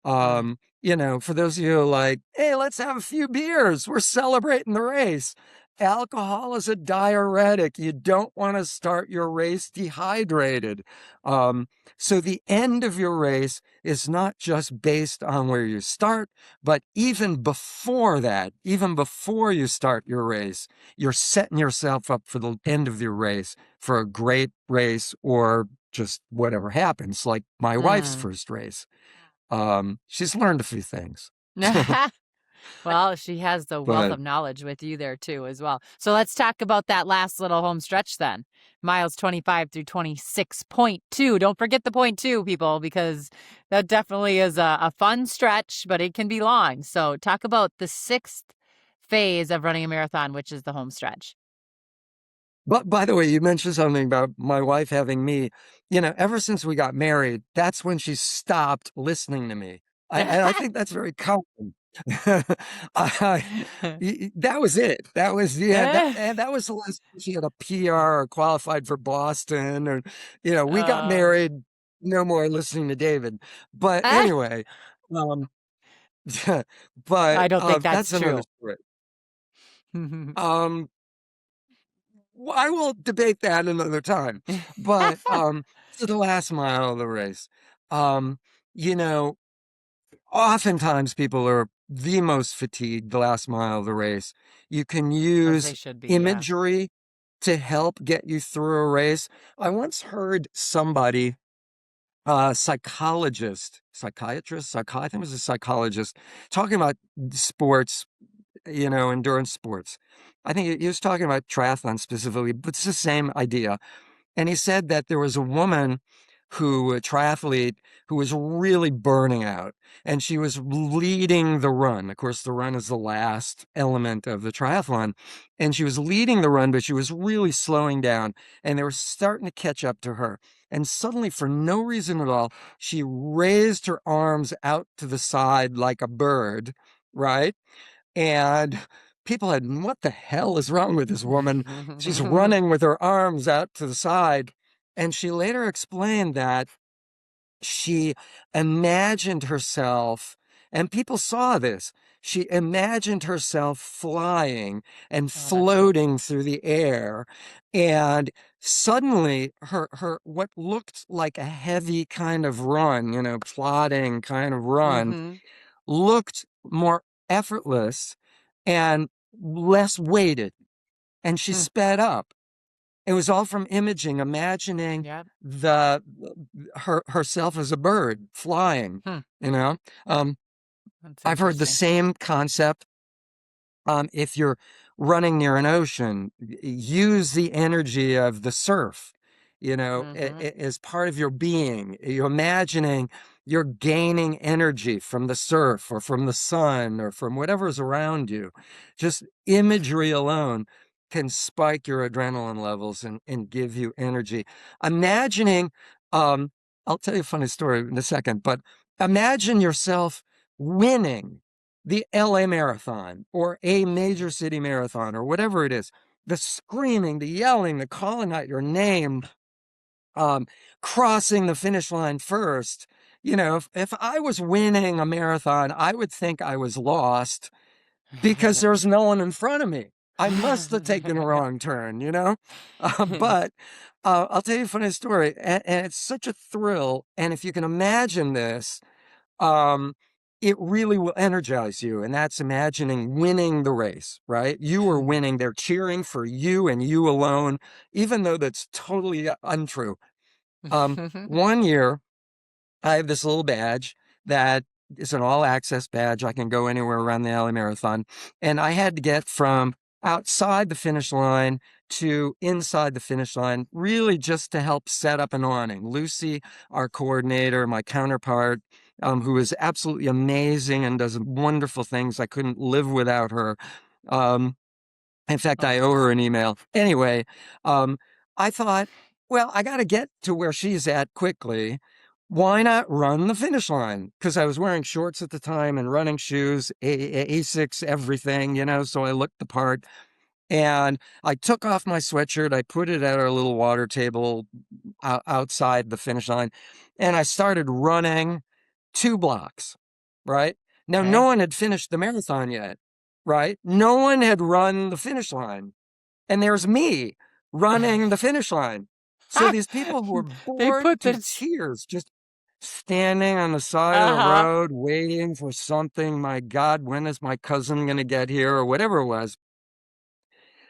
For those of you who are like, hey, let's have a few beers. We're celebrating the race. Alcohol is a diuretic. You don't want to start your race dehydrated. So the end of your race is not just based on where you start, but even before that, even before you start your race, you're setting yourself up for the end of your race for a great race or just whatever happens, like my wife's first race. She's learned a few things. Well, she has the wealth But of knowledge with you there too, as well. So let's talk about that last little home stretch then. Miles 25 through 26.2. Don't forget the point two, people, because that definitely is a fun stretch, but it can be long. So talk about the sixth phase of running a marathon, which is the home stretch. But by the way, you mentioned something about my wife having me. Ever since we got married, that's when she stopped listening to me. And I think that's very common. That was it. That was that was the last time she had a PR or qualified for Boston, or we got married. No more listening to David. But anyway, but I don't think that's that's another true. story. I will debate that another time. But to the last mile of the race, you know, oftentimes people are the most fatigued the last mile of the race. You can As they use should be, yeah. imagery to help get you through a race. I once heard somebody, psychiatrist, I think it was a psychologist, talking about sports, endurance sports. I think he was talking about triathlon specifically, but it's the same idea. And he said that there was a woman a triathlete, who was really burning out, and she was leading the run. Of course, the run is the last element of the triathlon. And she was leading the run, but she was really slowing down, and they were starting to catch up to her. And suddenly, for no reason at all, she raised her arms out to the side like a bird, right? And people had, what the hell is wrong with this woman? She's running with her arms out to the side. And she later explained that she imagined herself, and people saw this. She imagined herself flying and Oh, that's cool. floating through the air. And suddenly her what looked like a heavy kind of run, plodding kind of run, looked more effortless and less weighted. And she sped up. It was all from imaging, imagining Yep. herself as a bird flying. Um, That's I've heard the interesting. same concept. If you're running near an ocean, use the energy of the surf, as part of your being. You're imagining you're gaining energy from the surf or from the sun or from whatever's around you. Just imagery alone can spike your adrenaline levels and give you energy. Imagining, I'll tell you a funny story in a second, but imagine yourself winning the LA Marathon or a major city marathon or whatever it is. The screaming, the yelling, the calling out your name, crossing the finish line first. If I was winning a marathon, I would think I was lost because there's no one in front of me. I must have taken a wrong turn, but I'll tell you a funny story, and it's such a thrill. And if you can imagine this, it really will energize you. And that's imagining winning the race, right? You are winning. They're cheering for you and you alone, even though that's totally untrue. One year, I have this little badge that is an all access badge. I can go anywhere around the LA Marathon. And I had to get from outside the finish line to inside the finish line, really just to help set up an awning. Lucy, our coordinator, my counterpart, who is absolutely amazing and does wonderful things. I couldn't live without her. In fact, I owe her an email. Anyway, I thought, well, I got to get to where she's at quickly. Why not run the finish line? Because I was wearing shorts at the time and running shoes, Asics, everything, so I looked the part. And I took off my sweatshirt. I put it at our little water table outside the finish line. And I started running 2 blocks, right? Now, no one had finished the marathon yet, right? No one had run the finish line. And there's me running the finish line. So these people who were bored to tears, just standing on the side of the road, waiting for something. My God, when is my cousin going to get here or whatever it was?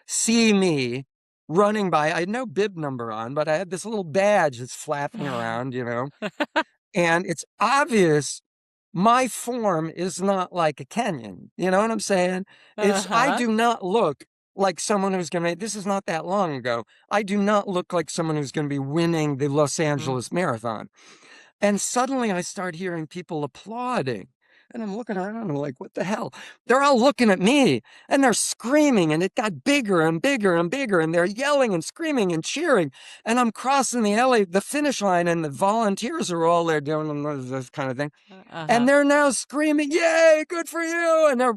See me running by. I had no bib number on, but I had this little badge that's flapping around, and it's obvious my form is not like a Kenyan. You know what I'm saying? I do not look like someone who's going to, this is not that long ago. I do not look like someone who's going to be winning the Los Angeles Marathon. And suddenly I start hearing people applauding. And I'm looking around and I'm like, what the hell? They're all looking at me and they're screaming, and it got bigger and bigger and bigger, and they're yelling and screaming and cheering. And I'm crossing the finish line, and the volunteers are all there doing this kind of thing. And they're now screaming, yay, good for you.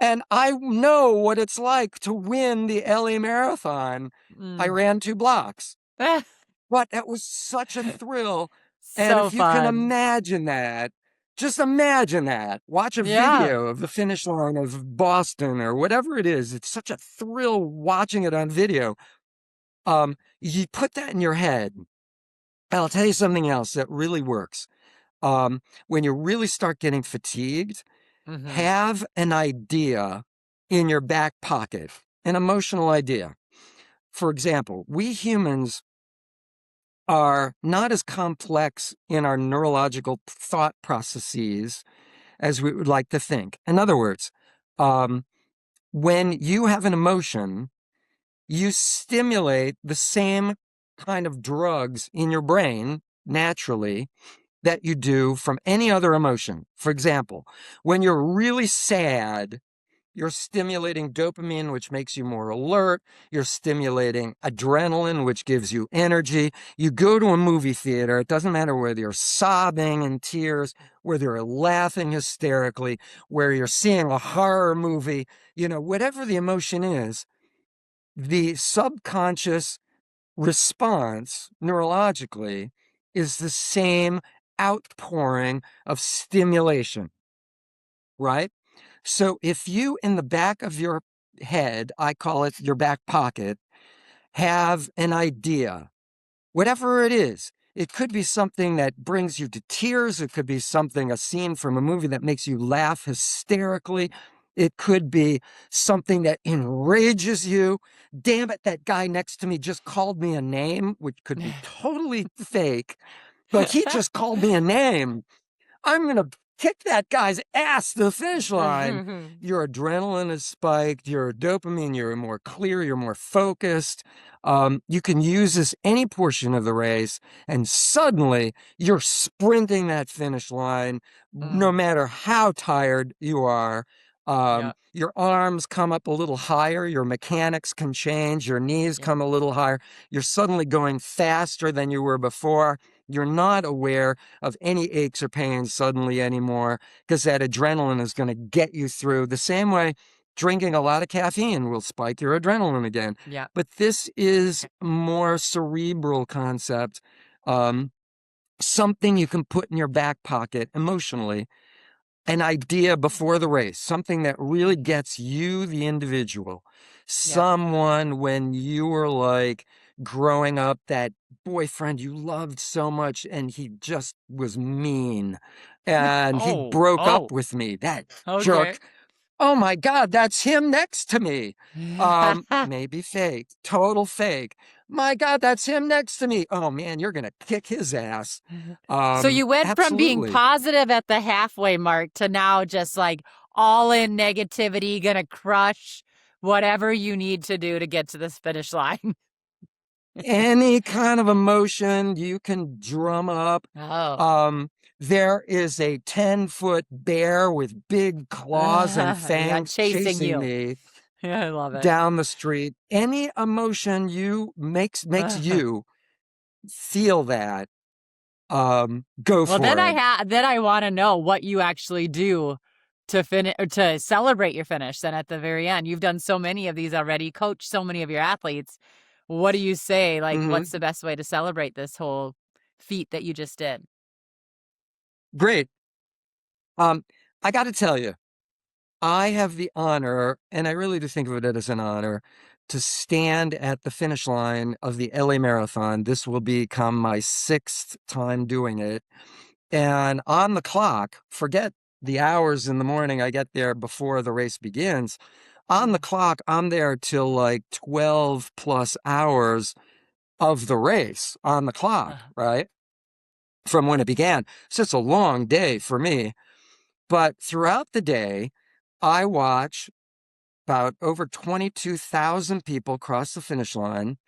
And I know what it's like to win the LA Marathon. I ran 2 blocks. But that was such a thrill. And if you can imagine that, just imagine that. Watch a video of the finish line of Boston or whatever it is. It's such a thrill watching it on video. You put that in your head. And I'll tell you something else that really works. When you really start getting fatigued, have an idea in your back pocket, an emotional idea. For example, we humans are not as complex in our neurological thought processes as we would like to think. In other words, when you have an emotion, you stimulate the same kind of drugs in your brain naturally that you do from any other emotion. For example, when you're really sad, you're stimulating dopamine, which makes you more alert. You're stimulating adrenaline, which gives you energy. You go to a movie theater. It doesn't matter whether you're sobbing in tears, whether you're laughing hysterically, where you're seeing a horror movie, whatever the emotion is, the subconscious response neurologically is the same outpouring of stimulation, right? So if you, in the back of your head, I call it your back pocket, have an idea, whatever it is, it could be something that brings you to tears. It could be a scene from a movie that makes you laugh hysterically. It could be something that enrages you. Damn it, that guy next to me just called me a name, which could be totally fake, but he just called me a name. I'm going to kick that guy's ass to the finish line, your adrenaline is spiked, your dopamine, you're more clear, you're more focused. You can use this any portion of the race, and suddenly you're sprinting that finish line, no matter how tired you are. Yep. Your arms come up a little higher, your mechanics can change, your knees come a little higher. You're suddenly going faster than you were before. You're not aware of any aches or pains suddenly anymore, because that adrenaline is going to get you through the same way drinking a lot of caffeine will spike your adrenaline again. Yeah. But this is more cerebral concept, something you can put in your back pocket emotionally, an idea before the race, something that really gets you, the individual, someone when you were like growing up, that boyfriend you loved so much and he just was mean and he broke up with me, that jerk. Oh my God, that's him next to me. Maybe fake, total fake. My God, that's him next to me. Oh man, you're going to kick his ass. So you went from being Absolutely. positive at the halfway mark to now just like all in negativity, going to crush whatever you need to do to get to this finish line. Any kind of emotion you can drum up. There is a 10-foot bear with big claws and fangs chasing you. me I love it. down the street. Any emotion makes you feel that. Go for Well, then it. then I want to know what you actually do to finish or to celebrate your finish. Then at the very end, you've done so many of these already, coached so many of your athletes. What do you say? Like, what's the best way to celebrate this whole feat that you just did? Great. I got to tell you, I have the honor, and I really do think of it as an honor, to stand at the finish line of the LA Marathon. This will become my 6th time doing it. And on the clock, forget the hours in the morning I get there before the race begins. On the clock, I'm there till like 12 plus hours of the race on the clock, right? From when it began. So it's a long day for me. But throughout the day, I watch about over 22,000 people cross the finish line.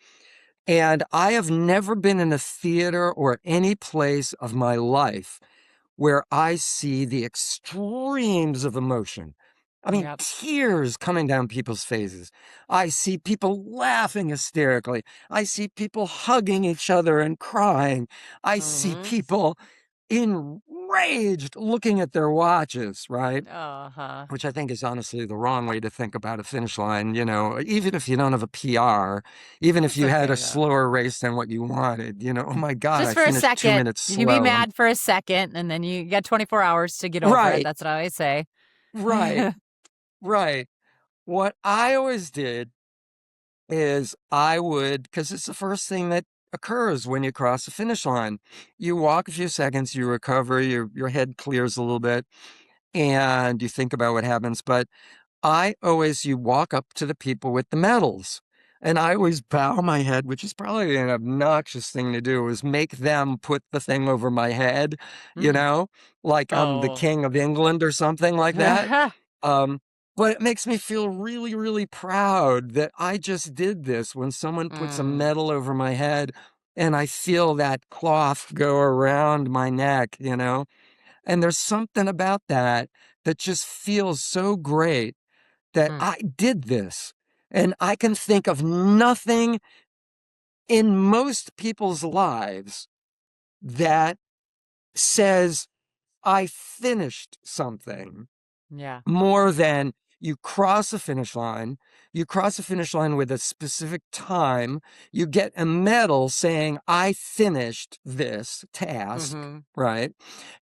And I have never been in a theater or any place of my life where I see the extremes of emotion. I mean, tears coming down people's faces. I see people laughing hysterically. I see people hugging each other and crying. I see people enraged looking at their watches, right? Which I think is honestly the wrong way to think about a finish line. You know, even if you don't have a PR, even if you had a slower race than what you wanted, you know, oh my God, just I for a finished second, 2 minutes slow. You be mad for a second, and then you got 24 hours to get over it. That's what I always say. Right. Right. What I always did is I would, because it's the first thing that occurs when you cross the finish line. You walk a few seconds, you recover, your head clears a little bit, and you think about what happens. But you walk up to the people with the medals, and I always bow my head, which is probably an obnoxious thing to do, is make them put the thing over my head, you know, like I'm the King of England or something like that. But it makes me feel really, really proud that I just did this when someone puts a medal over my head and I feel that cloth go around my neck, you know? And there's something about that that just feels so great that I did this. And I can think of nothing in most people's lives that says, I finished something. More than you cross the finish line. You cross the finish line with a specific time. You get a medal saying, I finished this task, right?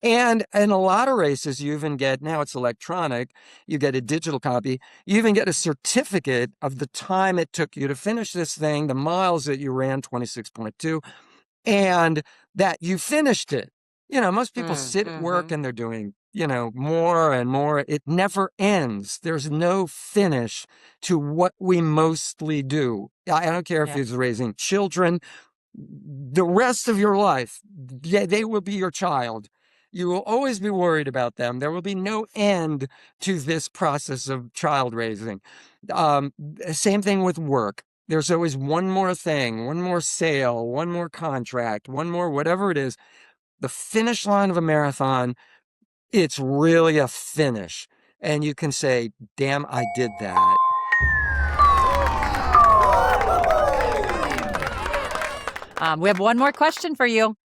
And in a lot of races, you even get, now it's electronic, you get a digital copy. You even get a certificate of the time it took you to finish this thing, the miles that you ran, 26.2, and that you finished it. You know, most people sit at work and they're doing, you know, more and more. It never ends. There's no finish to what we mostly do. I don't care if it's raising children, the rest of your life, they will be your child. You will always be worried about them. There will be no end to this process of child raising. Same thing with work. There's always one more thing, one more sale, one more contract, one more whatever it is. The finish line of a marathon, it's really a finish. And you can say, damn, I did that. We have one more question for you,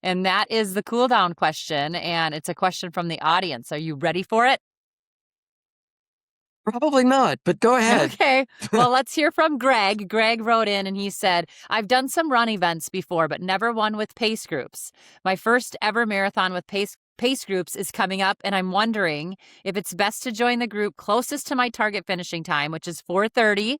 and that is the cool down question. And it's a question from the audience. Are you ready for it? Probably not, but go ahead. Okay. Well, let's hear from Greg. Greg wrote in and he said, I've done some run events before, but never one with pace groups. My first ever marathon with pace groups is coming up, and I'm wondering if it's best to join the group closest to my target finishing time, which is 4:30,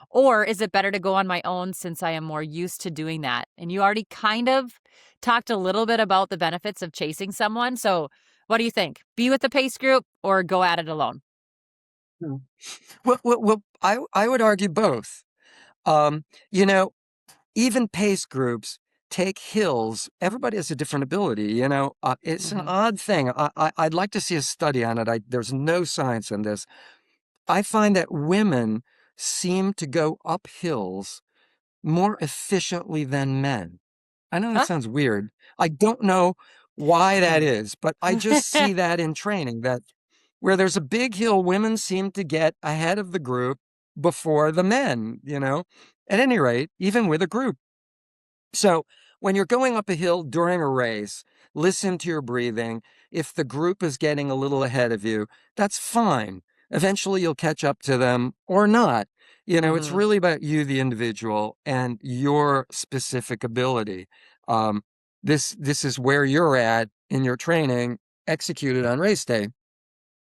or is it better to go on my own since I am more used to doing that? And you already kind of talked a little bit about the benefits of chasing someone. So what do you think? Be with the pace group or go at it alone? Well, I would argue both. You know, even pace groups take hills. Everybody has a different ability. You know, it's an odd thing. I'd like to see a study on it. There's no science in this. I find that women seem to go up hills more efficiently than men. I know that sounds weird. I don't know why that is, but I just see that in training, that where there's a big hill, women seem to get ahead of the group before the men, you know, at any rate, even with a group. So when you're going up a hill during a race, listen to your breathing. If the group is getting a little ahead of you, that's fine. Eventually you'll catch up to them or not. You know, it's really about you, the individual, and your specific ability. This is where you're at in your training executed on race day.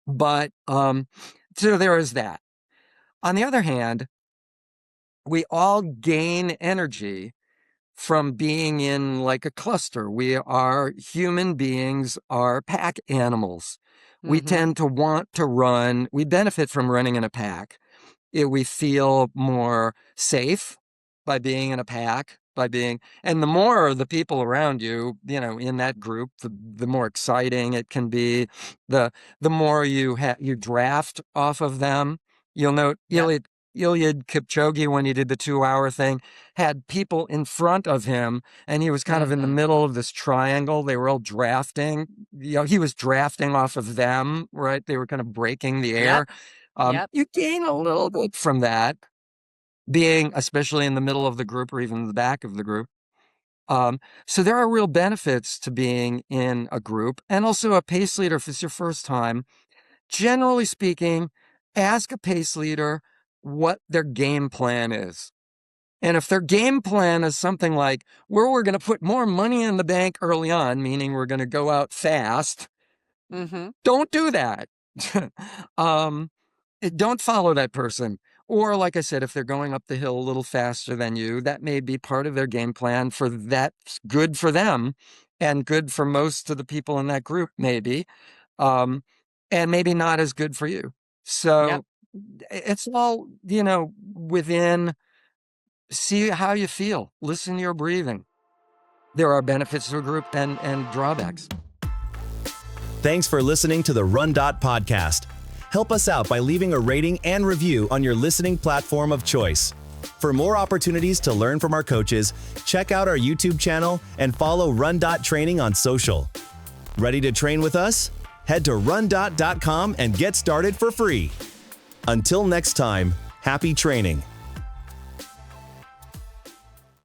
But so there is that. On the other hand, we all gain energy from being in like a cluster. We are human beings, are pack animals. We tend to want to run. We benefit from running in a pack. We feel more safe by being in a pack, and the more the people around you, you know, in that group, the more exciting it can be. The more you draft off of them. You'll note Eliud Kipchoge, when he did the 2-hour thing, had people in front of him, and he was kind of in the middle of this triangle. They were all drafting. You know, he was drafting off of them, right? They were kind of breaking the air. You gain a little bit from that, being especially in the middle of the group or even the back of the group. So there are real benefits to being in a group. And also a pace leader, if it's your first time, generally speaking, ask a pace leader what their game plan is. And if their game plan is something like, we're going to put more money in the bank early on, meaning we're going to go out fast, don't do that. Don't follow that person. Or like I said, if they're going up the hill a little faster than you, that may be part of their game plan. For that's good for them and good for most of the people in that group, maybe, and maybe not as good for you. So it's all, you know, within, see how you feel, listen to your breathing. There are benefits to a group and drawbacks. Thanks for listening to the RunDot Podcast. Help us out by leaving a rating and review on your listening platform of choice. For more opportunities to learn from our coaches, check out our YouTube channel and follow RunDot Training on social. Ready to train with us? Head to rundot.com and get started for free. Until next time, happy training.